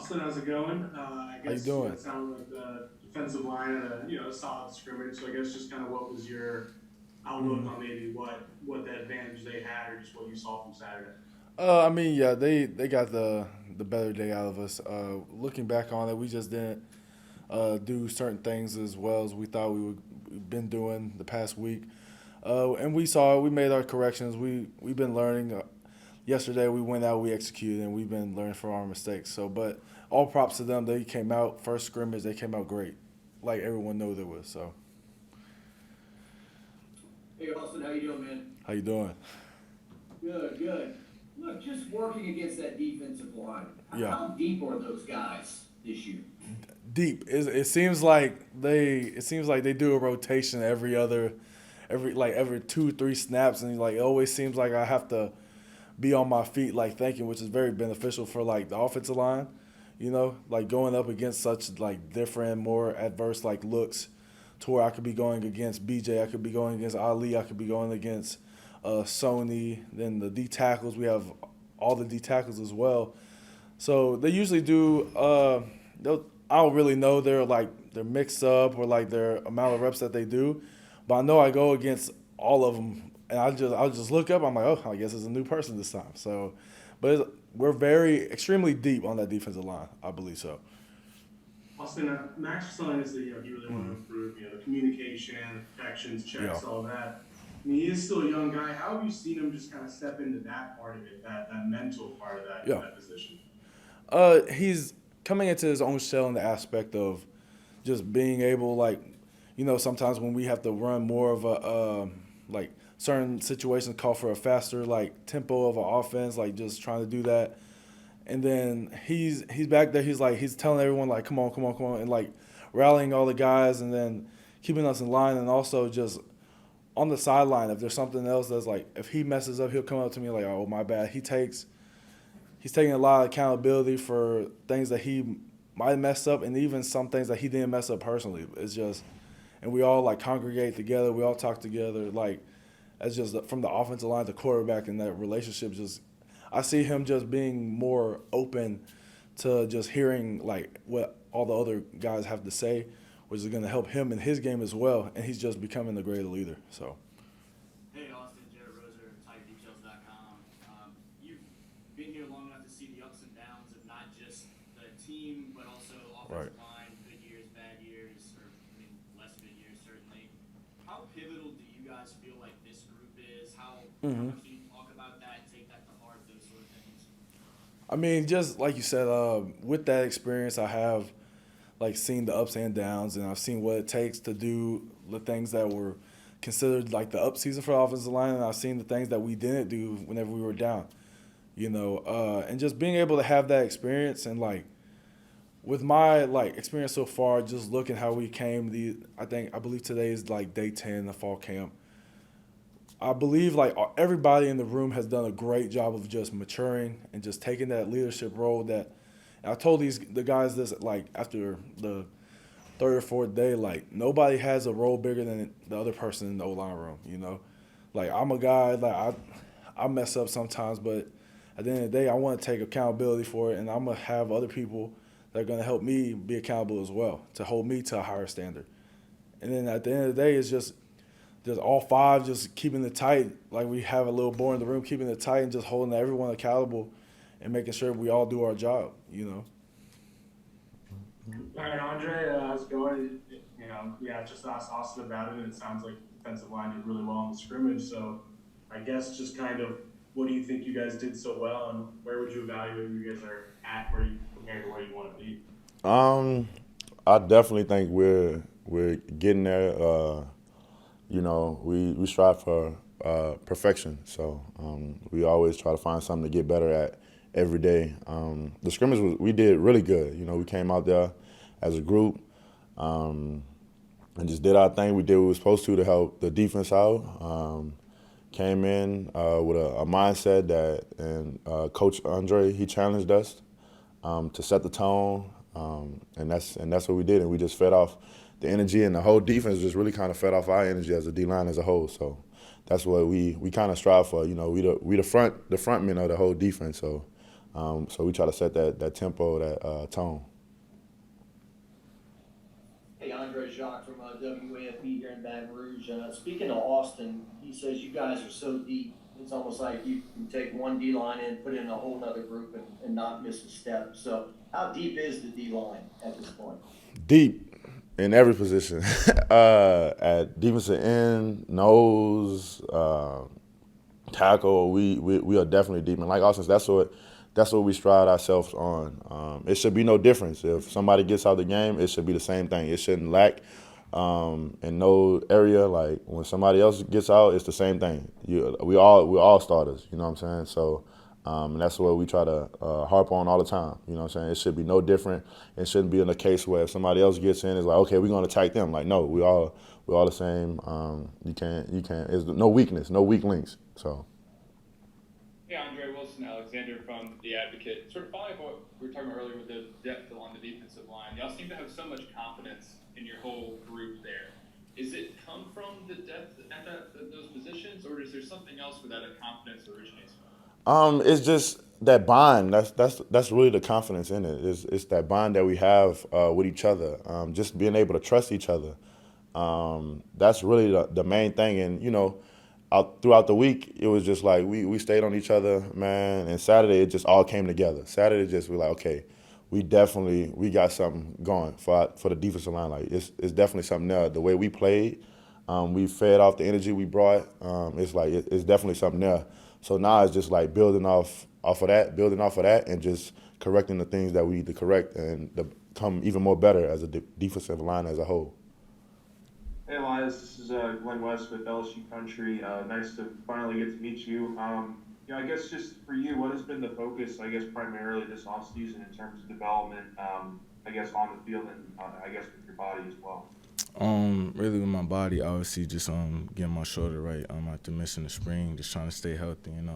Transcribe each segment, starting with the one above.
Austin, how's it going? I How you guess doing? it sounded like the defensive line had a solid scrimmage. So I guess just kind of what was your outlook hmm on maybe what the advantage they had, or just what you saw from Saturday? I mean, yeah, they got the better day out of us. Looking back on it, we just didn't do certain things as well as we thought we've been doing the past week. And we saw it. We made our corrections. We've been learning. Yesterday we went out, we executed, and we've been learning from our mistakes. So, but all props to them. They came out first scrimmage. They came out great, like everyone knew they would. So, Hey Austin, how you doing, man? how you doing? Good, good. Look, just working against that defensive line. Yeah. How deep are those guys this year? Deep. It seems like they do a rotation every 2 3 snaps, and like it always seems like I have to be on my feet like thinking, which is very beneficial for like the offensive line. Like going up against such like different, more adverse like looks, to where I could be going against BJ, I could be going against Ali, I could be going against Sony. Then the D tackles, we have all the D tackles as well. So they usually do. I don't really know their mix up or like their amount of reps that they do, but I know I go against all of them, and I'll just look up. I'm like, oh, I guess it's a new person this time. So, but we're very extremely deep on that defensive line. I believe so. Austin, Max was telling us that he really wanted to hmm improve, the communication, protections, Yeah. checks, all that. I mean, he is still a young guy. How have you seen him just kind of step into that part of it, that mental part of that Yeah. that position? He's coming into his own shell in the aspect of just being able, like, sometimes when we have to run more of like certain situations call for a faster like tempo of an offense, like just trying to do that. And then he's back there. He's telling everyone like, come on, come on, come on, and like rallying all the guys, and then keeping us in line, and also just on the sideline. If there's something else that's like, if he messes up, he'll come up to me like, oh my bad. He's taking a lot of accountability for things that he might mess up, and even some things that he didn't mess up personally. It's just, and we all like congregate together. We all talk together. Like, as just from the offensive line to quarterback, and that relationship just, I see him just being more open to just hearing like what all the other guys have to say, which is going to help him in his game as well. And he's just becoming a greater leader. So, Hey Austin, Jared Roser, TigerDetails.com. You've been here long enough to see the ups and downs of not just the team, but also right. offensive line, good years, bad years, or I mean, less good years certainly. How pivotal do you guys feel like this group is? How hmm much do you talk about that, take that to heart, those sort of things? I mean, just like you said, with that experience, I have like seen the ups and downs, and I've seen what it takes to do the things that were considered like the up season for the offensive line, and I've seen the things that we didn't do whenever we were down. And just being able to have that experience, and like with my like experience so far, just looking how we came. I believe today is like day 10 of fall camp. I believe like everybody in the room has done a great job of just maturing and just taking that leadership role that. And I told the guys this like after the third or fourth day, like nobody has a role bigger than the other person in the O line room. Like I'm a guy like I mess up sometimes, but at the end of the day, I want to take accountability for it, and I'm gonna have other people that are gonna help me be accountable as well to hold me to a higher standard. And then at the end of the day, it's just all five just keeping it tight. Like we have a little boy in the room, keeping it tight and just holding everyone accountable and making sure we all do our job. All right, Andre, how's it going? Yeah, just asked Austin about it, and it sounds like the defensive line did really well in the scrimmage. So I guess just kind of what do you think you guys did so well, and where would you evaluate you guys are at where you compared to where you want to be? Um, I definitely think we're getting there. We strive for perfection, so we always try to find something to get better at every day. The scrimmage we did really good. We came out there as a group and just did our thing. We did what we were supposed to help the defense out. Came in with a mindset and Coach Andre, he challenged us to set the tone, and that's what we did, and we just fed off the energy, and the whole defense just really kind of fed off our energy as a D line as a whole. So that's what we kind of strive for. We the front men of the whole defense. So So we try to set that tempo, that tone. Hey, Andre Jacques from WAFB here in Baton Rouge. Speaking of Austin, he says you guys are so deep, it's almost like you can take one D-line and put in a whole other group and not miss a step. So how deep is the D-line at this point? Deep in every position. At defensive end, nose, tackle, we are definitely deep. And like Austin, that's what we strive ourselves on. It should be no difference. If somebody gets out of the game, it should be the same thing. It shouldn't lack in no area. Like when somebody else gets out, it's the same thing. We're all starters. You know what I'm saying? So and that's what we try to harp on all the time. You know what I'm saying? It should be no different. It shouldn't be in a case where if somebody else gets in, it's like, okay, we're going to attack them. Like, no, we're all the same. You can't. There's no weakness, no weak links. So. Hey, Andre Wilson, Alexander from The Advocate. Sort of following up what we were talking about earlier with the depth along the defensive line. Y'all seem to have so much confidence in your whole group there. Is it come from the depth at those positions, or is there something else where that confidence originates from? It's just that bond. That's really the confidence in it. It's that bond that we have with each other. Just being able to trust each other. That's really the main thing. And throughout the week, it was just like we stayed on each other, man. And Saturday, it just all came together. Saturday, we're like, okay, we got something going for the defensive line. Like it's definitely something there. The way we played, we fed off the energy we brought. It's definitely something there. So now it's just like building off of that, and just correcting the things that we need to correct and to become even more better as a defensive line as a whole. Hey Elias, this is Glenn West with LSU Country. Nice to finally get to meet you. I guess just for you, what has been the focus, I guess, primarily this offseason in terms of development, I guess, on the field and, I guess, with your body as well? Really with my body, obviously just getting my shoulder right. After missing the spring, just trying to stay healthy. And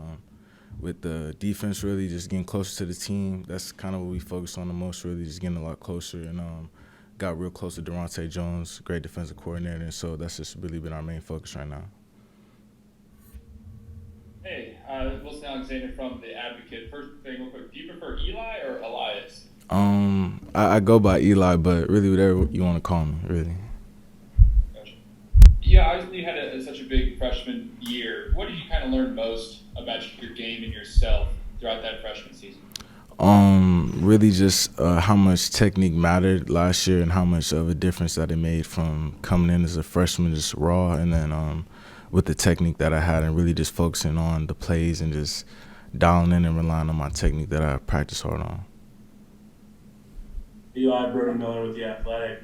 with the defense, really just getting closer to the team. That's kind of what we focus on the most, really, just getting a lot closer. And got real close to Durante Jones, great defensive coordinator, and so that's just really been our main focus right now. Hey, Wilson Alexander from The Advocate. First thing real quick, do you prefer Eli or Elias? I go by Eli, but really whatever you want to call me, really. Gotcha. Yeah, obviously you had such a big freshman year. What did you kind of learn most about your game and yourself throughout that freshman season? Really just how much technique mattered last year and how much of a difference that it made from coming in as a freshman just raw, and then with the technique that I had and really just focusing on the plays and just dialing in and relying on my technique that I practice hard on. Eli, Brody Miller with The Athletic.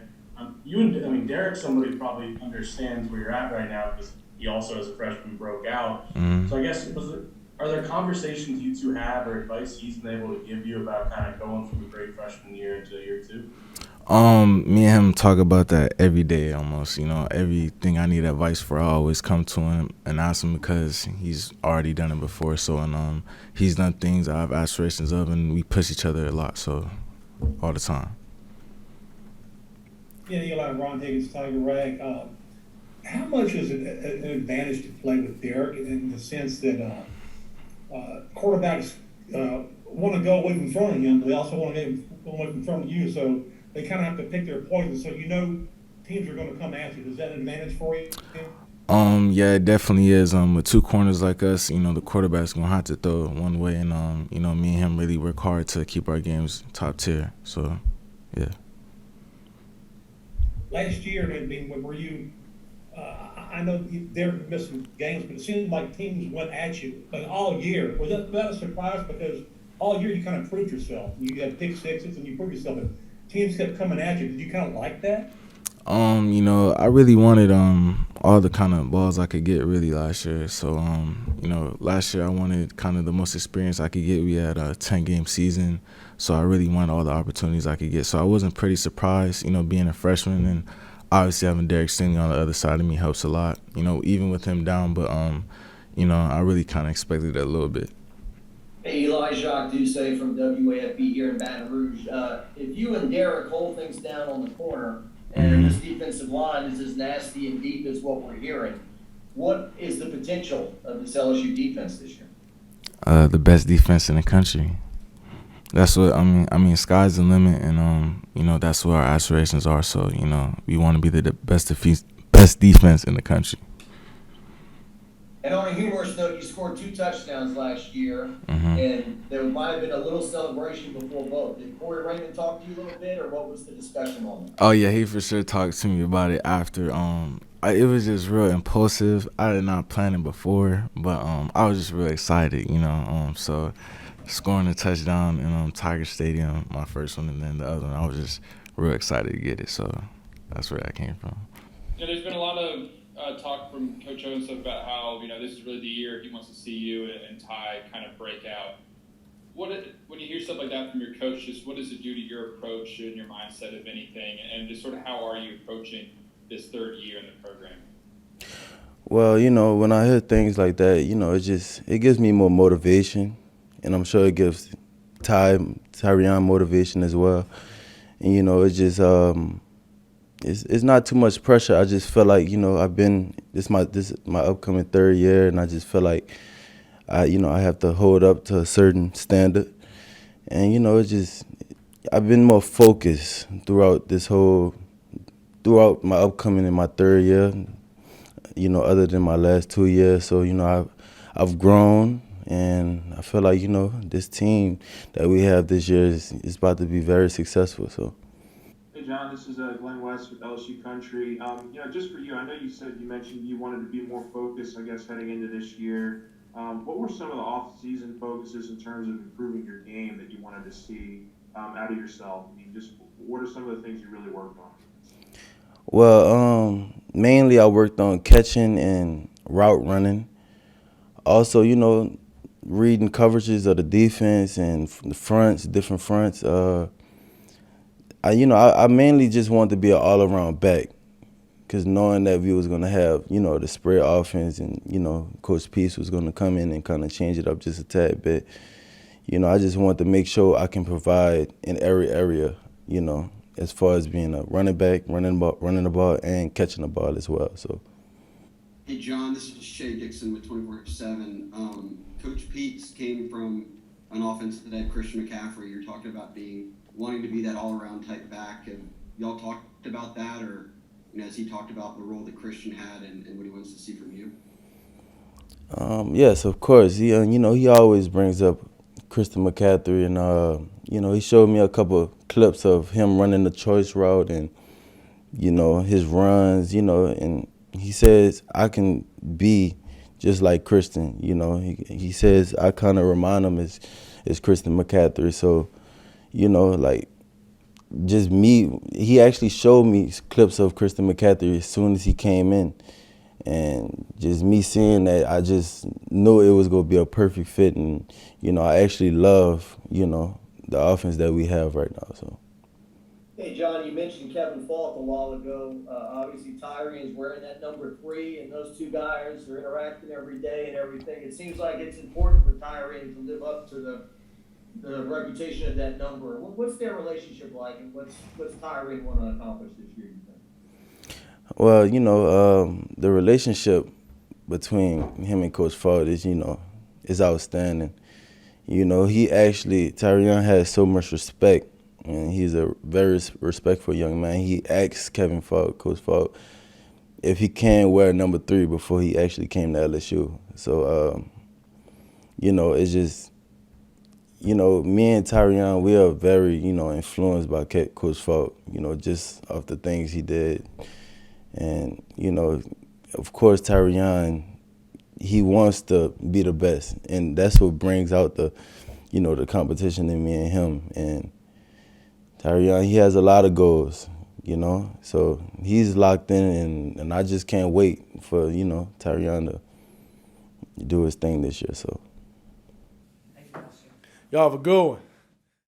Derek's somebody who probably understands where you're at right now because he also as a freshman broke out. Mm-hmm. So I guess are there conversations you two have or advice he's been able to give you about kind of going from a great freshman year into year two? Me and him talk about that every day almost. Everything I need advice for, I always come to him and ask him because he's already done it before. So, and he's done things I have aspirations of, and we push each other a lot, so all the time. Yeah, Eli, Ron Higgins, Tiger Rag. How much is it an advantage to play with Derek in the sense that quarterbacks want to go away from front of him, but they also want to go away from front of you, so they kind of have to pick their poison, so teams are going to come at you. Is that an advantage for you? Yeah, it definitely is. With two corners like us, the quarterback's going to have to throw it one way, and, me and him really work hard to keep our games top tier, so, yeah. Last year, were you I know they're missing games, but it seemed like teams went at you all year. Was that a surprise? Because all year you kind of proved yourself. You had pick sixes and you proved yourself, but teams kept coming at you. Did you kind of like that? I really wanted all the kind of balls I could get really last year. So, last year I wanted kind of the most experience I could get. We had a 10-game season, so I really wanted all the opportunities I could get. So I wasn't pretty surprised, being a freshman, and obviously having Derek Stingley on the other side of me helps a lot, even with him down. But, I really kind of expected it a little bit. Hey, Eli, Jacques Doucet from WAFB here in Baton Rouge. If you and Derek hold things down on the corner, and this defensive line is as nasty and deep as what we're hearing, what is the potential of this LSU defense this year? The best defense in the country. that's what I mean, sky's the limit, and you know, that's what our aspirations are. So, you know, we want to be the best defense in the country. And on a humorous note, you scored 2 touchdowns last year, and there might have been a little celebration before both. Did Corey Raymond talk to you a little bit, or what was the discussion on that? Oh yeah, he for sure talked to me about it after. It was just real impulsive. I did not plan it before, but I was just really excited, you know. So scoring a touchdown in Tiger Stadium, my first one, and then the other one, I was just real excited to get it. So that's where that came from. You know, there's been a lot of talk from Coach O and stuff about how, you know, this is really the year he wants to see you and Ty kind of break out. When you hear stuff like that from your coach, just what does it do to your approach and your mindset, if anything, and just sort of how are you approaching this third year in the program? Well, you know, when I hear things like that, you know, it gives me more motivation, and I'm sure it gives Tyrion motivation as well. And you know, it's just it's not too much pressure. I just feel like, you know, this is my upcoming third year, and I just feel like I have to hold up to a certain standard. And you know, I've been more focused throughout my upcoming in my third year, you know, other than my last 2 years. So, you know, I've grown, and I feel like, you know, this team that we have this year is about to be very successful. So. Hey John, this is Glenn West with LSU Country. You know, just for you, I know you mentioned you wanted to be more focused, I guess, heading into this year. What were some of the off-season focuses in terms of improving your game that you wanted to see out of yourself? I mean, just what are some of the things you really worked on? Well, mainly I worked on catching and route running. Also, you know, reading coverages of the defense and the fronts, different fronts. I mainly just wanted to be an all-around back, because knowing that we was going to have, you know, the spread offense, and, you know, Coach Peace was going to come in and kind of change it up just a tad bit. You know, I just wanted to make sure I can provide in every area, you know, as far as being a running back, running the ball, and catching the ball as well. So. Hey John, this is Shay Dixon with 24/7. Coach Pete's came from an offense that had Christian McCaffrey. You're talking about wanting to be that all-around type back. Have y'all talked about that, or, you know, has he talked about the role that Christian had and what he wants to see from you? Yes, of course. He always brings up Christian McCaffrey, and you know, he showed me a couple of clips of him running the choice route, and, you know, his runs, you know, and he says I can be just like Christian. You know, he says I kind of remind him as Christian McCaffrey. So, you know, like, just me, he actually showed me clips of Christian McCaffrey as soon as he came in. And just me seeing that, I just knew it was going to be a perfect fit. And, you know, I actually love, you know, the offense that we have right now. So. Hey, John, you mentioned Kevin Falk a while ago. Obviously, Tyree is wearing that number 3, and those two guys are interacting every day and everything. It seems like it's important for Tyree to live up to the reputation of that number. What's their relationship like, and what's Tyree want to accomplish this year, you think? Well, you know, the relationship between him and Coach Falk is, you know, is outstanding. You know, Tyrion has so much respect, and he's a very respectful young man. He asked Coach Falk, if he can wear number 3 before he actually came to LSU. So, you know, it's just, you know, me and Tyrion, we are very, you know, influenced by Coach Falk, you know, just off the things he did. And, you know, of course, Tyrion, he wants to be the best. And that's what brings out the competition in me and him. And Tyrion, he has a lot of goals, you know. So he's locked in, and I just can't wait for, you know, Tyrion to do his thing this year. So. Y'all have a good one.